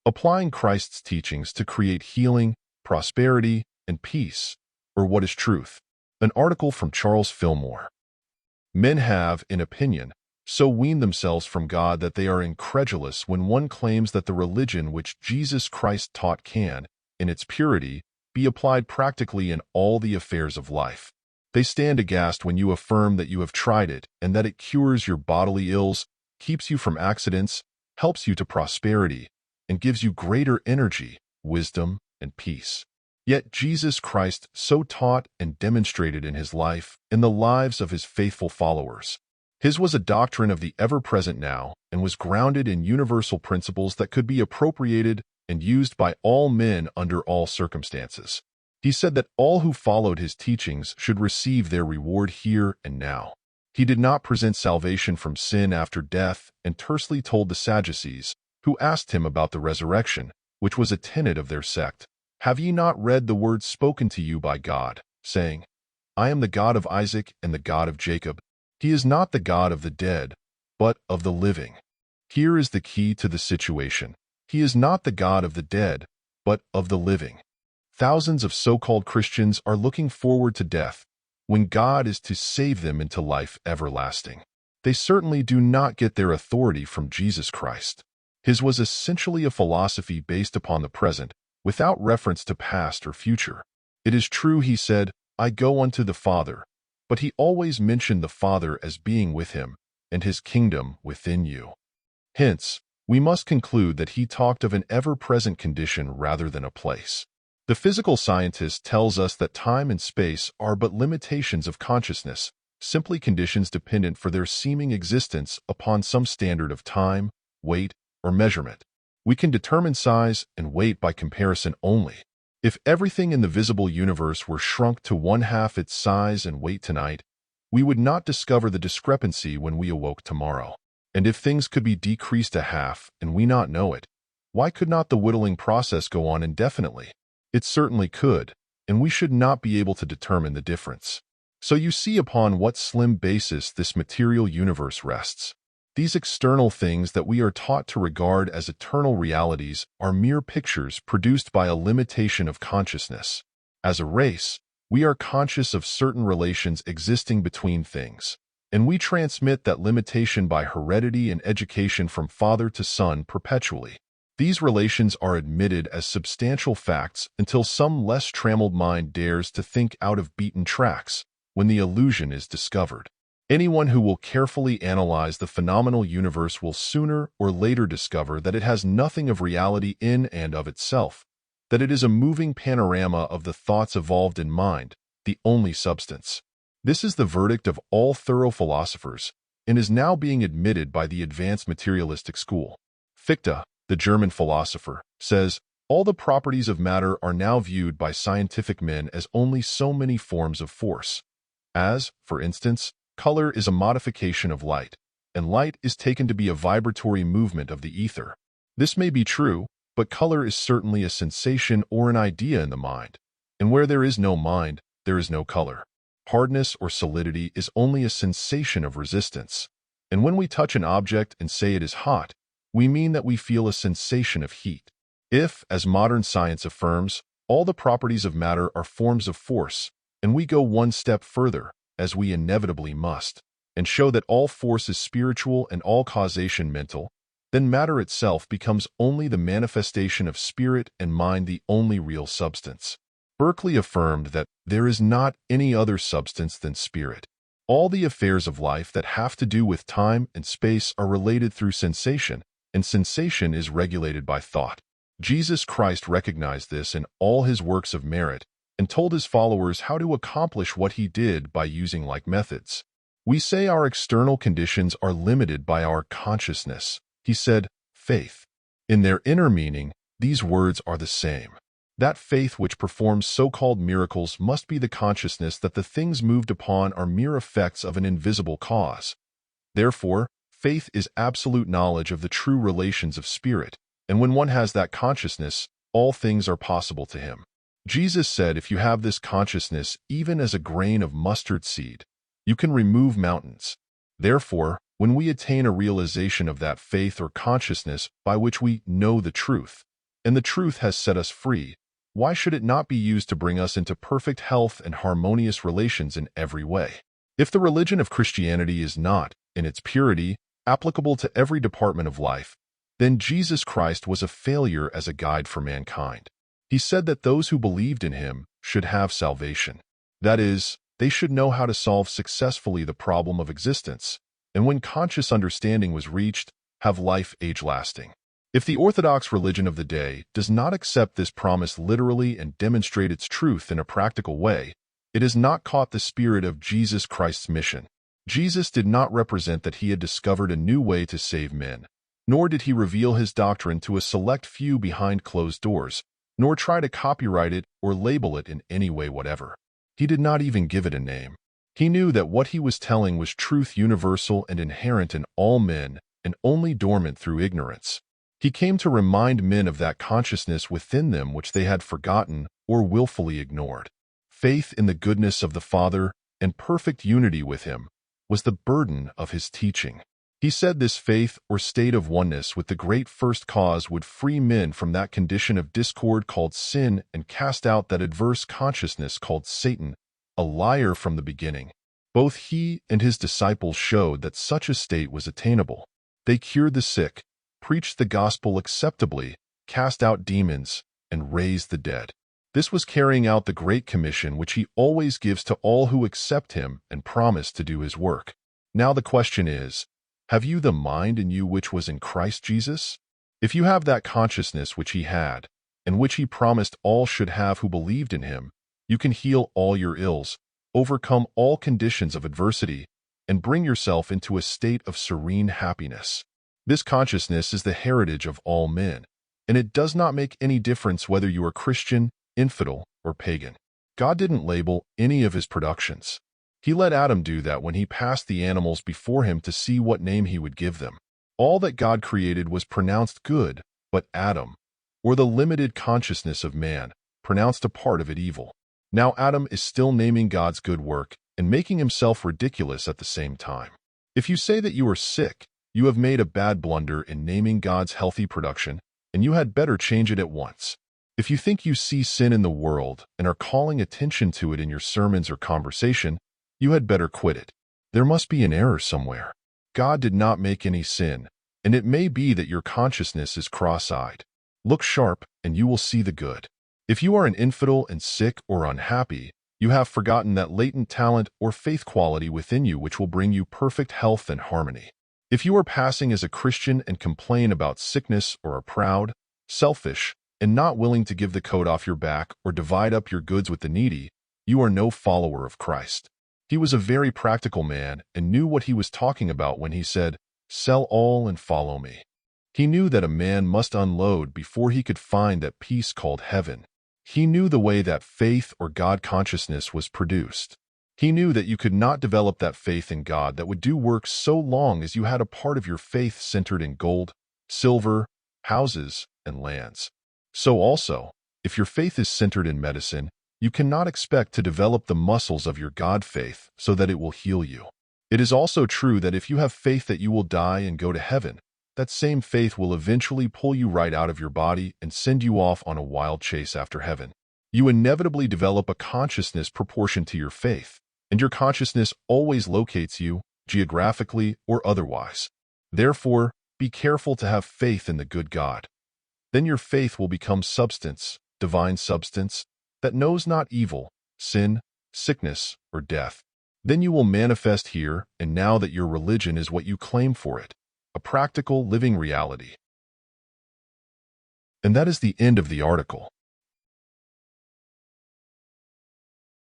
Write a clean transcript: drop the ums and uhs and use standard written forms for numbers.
applying Christ's teachings to create healing, prosperity, and peace, or what is truth? An article from Charles Fillmore. Men have, in opinion, so weaned themselves from God that they are incredulous when one claims that the religion which Jesus Christ taught can, in its purity, be applied practically in all the affairs of life. They stand aghast when you affirm that you have tried it and that it cures your bodily ills, keeps you from accidents, helps you to prosperity, and gives you greater energy, wisdom, and peace. Yet Jesus Christ so taught and demonstrated in his life, in the lives of his faithful followers. His was a doctrine of the ever-present now and was grounded in universal principles that could be appropriated and used by all men under all circumstances. He said that all who followed his teachings should receive their reward here and now. He did not present salvation from sin after death and tersely told the Sadducees, who asked him about the resurrection, which was a tenet of their sect, "Have ye not read the words spoken to you by God, saying, I am the God of Isaac and the God of Jacob? He is not the God of the dead, but of the living." Here is the key to the situation. He is not the God of the dead, but of the living. Thousands of so-called Christians are looking forward to death, when God is to save them into life everlasting. They certainly do not get their authority from Jesus Christ. His was essentially a philosophy based upon the present, without reference to past or future. It is true he said, "I go unto the Father," but he always mentioned the Father as being with him, and his kingdom within you. Hence, we must conclude that he talked of an ever-present condition rather than a place. The physical scientist tells us that time and space are but limitations of consciousness, simply conditions dependent for their seeming existence upon some standard of time, weight, or measurement. We can determine size and weight by comparison only. If everything in the visible universe were shrunk to one-half its size and weight tonight, we would not discover the discrepancy when we awoke tomorrow. And if things could be decreased a half and we not know it, why could not the whittling process go on indefinitely? It certainly could, and we should not be able to determine the difference. So you see upon what slim basis this material universe rests. These external things that we are taught to regard as eternal realities are mere pictures produced by a limitation of consciousness. As a race, we are conscious of certain relations existing between things, and we transmit that limitation by heredity and education from father to son perpetually. These relations are admitted as substantial facts until some less trammeled mind dares to think out of beaten tracks, when the illusion is discovered. Anyone who will carefully analyze the phenomenal universe will sooner or later discover that it has nothing of reality in and of itself, that it is a moving panorama of the thoughts evolved in mind, the only substance. This is the verdict of all thorough philosophers, and is now being admitted by the advanced materialistic school. Fichte, the German philosopher, says, all the properties of matter are now viewed by scientific men as only so many forms of force. As, for instance, color is a modification of light, and light is taken to be a vibratory movement of the ether. This may be true, but color is certainly a sensation or an idea in the mind, and where there is no mind, there is no color. Hardness or solidity is only a sensation of resistance, and when we touch an object and say it is hot, we mean that we feel a sensation of heat. If, as modern science affirms, all the properties of matter are forms of force, and we go one step further, as we inevitably must, and show that all force is spiritual and all causation mental, then matter itself becomes only the manifestation of spirit and mind, the only real substance. Berkeley affirmed that there is not any other substance than spirit. All the affairs of life that have to do with time and space are related through sensation, and sensation is regulated by thought. Jesus Christ recognized this in all his works of merit and told his followers how to accomplish what he did by using like methods. We say our external conditions are limited by our consciousness. He said, faith. In their inner meaning, these words are the same. That faith which performs so-called miracles must be the consciousness that the things moved upon are mere effects of an invisible cause. Therefore, faith is absolute knowledge of the true relations of spirit, and when one has that consciousness, all things are possible to him. Jesus said if you have this consciousness even as a grain of mustard seed, you can remove mountains. Therefore, when we attain a realization of that faith or consciousness by which we know the truth, and the truth has set us free, why should it not be used to bring us into perfect health and harmonious relations in every way? If the religion of Christianity is not, in its purity, applicable to every department of life, then Jesus Christ was a failure as a guide for mankind. He said that those who believed in him should have salvation. That is, they should know how to solve successfully the problem of existence, and when conscious understanding was reached, have life age-lasting. If the orthodox religion of the day does not accept this promise literally and demonstrate its truth in a practical way, it has not caught the spirit of Jesus Christ's mission. Jesus did not represent that he had discovered a new way to save men, nor did he reveal his doctrine to a select few behind closed doors, nor try to copyright it or label it in any way whatever. He did not even give it a name. He knew that what he was telling was truth universal and inherent in all men, and only dormant through ignorance. He came to remind men of that consciousness within them which they had forgotten or willfully ignored. Faith in the goodness of the Father and perfect unity with him was the burden of his teaching. He said this faith or state of oneness with the great first cause would free men from that condition of discord called sin and cast out that adverse consciousness called Satan, a liar from the beginning. Both he and his disciples showed that such a state was attainable. They cured the sick, preached the gospel acceptably, cast out demons, and raised the dead. This was carrying out the Great Commission which he always gives to all who accept him and promise to do his work. Now the question is, have you the mind in you which was in Christ Jesus? If you have that consciousness which he had, and which he promised all should have who believed in him, you can heal all your ills, overcome all conditions of adversity, and bring yourself into a state of serene happiness. This consciousness is the heritage of all men, and it does not make any difference whether you are Christian, infidel, or pagan. God didn't label any of his productions. He let Adam do that when he passed the animals before him to see what name he would give them. All that God created was pronounced good, but Adam, or the limited consciousness of man, pronounced a part of it evil. Now Adam is still naming God's good work and making himself ridiculous at the same time. If you say that you are sick, you have made a bad blunder in naming God's healthy production, and you had better change it at once. If you think you see sin in the world and are calling attention to it in your sermons or conversation, you had better quit it. There must be an error somewhere. God did not make any sin, and it may be that your consciousness is cross-eyed. Look sharp, and you will see the good. If you are an infidel and sick or unhappy, you have forgotten that latent talent or faith quality within you which will bring you perfect health and harmony. If you are passing as a Christian and complain about sickness or are proud, selfish, and not willing to give the coat off your back or divide up your goods with the needy, you are no follower of Christ. He was a very practical man and knew what he was talking about when he said, "Sell all and follow me." He knew that a man must unload before he could find that peace called heaven. He knew the way that faith or God consciousness was produced. He knew that you could not develop that faith in God that would do work so long as you had a part of your faith centered in gold, silver, houses, and lands. So also, if your faith is centered in medicine, you cannot expect to develop the muscles of your God faith so that it will heal you. It is also true that if you have faith that you will die and go to heaven, that same faith will eventually pull you right out of your body and send you off on a wild chase after heaven. You inevitably develop a consciousness proportioned to your faith, and your consciousness always locates you, geographically or otherwise. Therefore, be careful to have faith in the good God. Then your faith will become substance, divine substance, that knows not evil, sin, sickness, or death. Then you will manifest here and now that your religion is what you claim for it, a practical, living reality. And that is the end of the article.